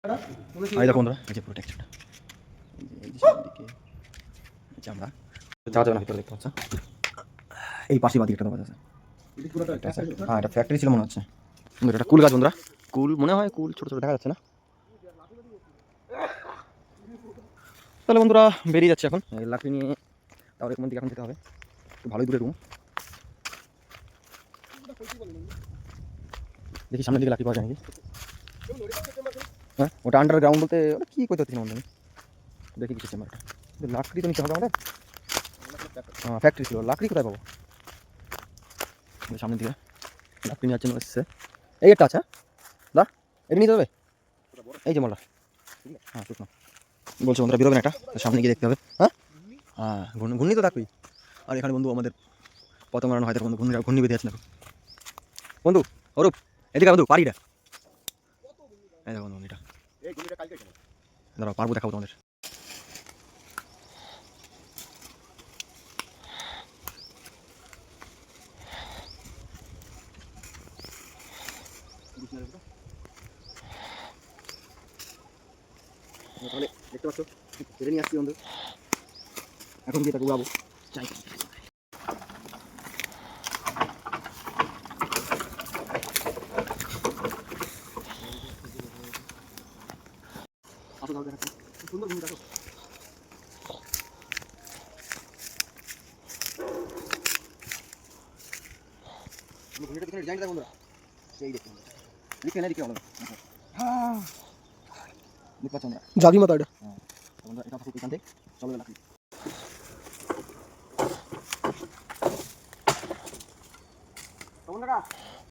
এই দেখো বন্ধুরা, এই যে পুরো টেক্সচারটা, এই যে সামনের দিকে আমরা যাওয়া যাবে না ভিতরে, দেখতে পাচ্ছ এই পাশে বাদিকে একটা দোকান আছে। হ্যাঁ, এটা ফ্যাক্টরি ছিল মনে হচ্ছে। এটা কুল গাছ বন্ধুরা, কুল মনে হয়, কুল ছোটো ছোটো দেখা যাচ্ছে না। তাহলে বন্ধুরা বেরিয়ে যাচ্ছে এখন লাকড়ি নিয়ে, তাহলে কোন দিকে এখন যেতে হবে, একটু ভালোই দূরে রুম। দেখি সামনের দিকে লাকড়ি পাওয়া যায় নাকি। হ্যাঁ, ওটা আন্ডারগ্রাউন্ড বলতে ওটা কী করতে হচ্ছে না বন্ধু, দেখি কিছু চেম্বারটা। লাকড়ি তো নিতে হবে আমাদের, ফ্যাক্টরি ছিল, লাকড়ি কোথায় পাবো? সামনের দিকে লাকড়ি নেওয়ার জন্য এসছে, এই একটা আছে দা, এটা নিতে হবে, এই যে মোল্লা। হ্যাঁ শুকনো বলছো বন্ধুরা, বেরোবেন একটা, সামনে গিয়ে দেখতে হবে। হ্যাঁ হ্যাঁ, ঘূর্ণি তো থাকবেই। আর এখানে বন্ধু আমাদের পতঙ্গ মারানো হয়, বন্ধু ঘূর্ণি বেঁধে আছে না বন্ধু। অরূপ এদিকে বন্ধু, পারিটা এই দেখো বন্ধু, এটা দাঁড়াও, পারবো দেখাবো তোমাদের। তাহলে দেখতে পাচ্ছ কেটে নিয়ে আসছি বন্ধু, এখন গিয়ে তাকে উড়াবো। চাই সুন্দর ঘুমিয়ে দেখো। ঘুমিয়ে পিছনে ডিজাইনটা দেখো বন্ধুরা, সেই দেখতে লিখে না লিখে বন্ধুরা, দেখতে পাচ্ছ আমরা জাবি মাথা এটা। হ্যাঁ বন্ধুরা, এটা থাকুক এখান থেকে, চলো লাকড়ি। বন্ধুরা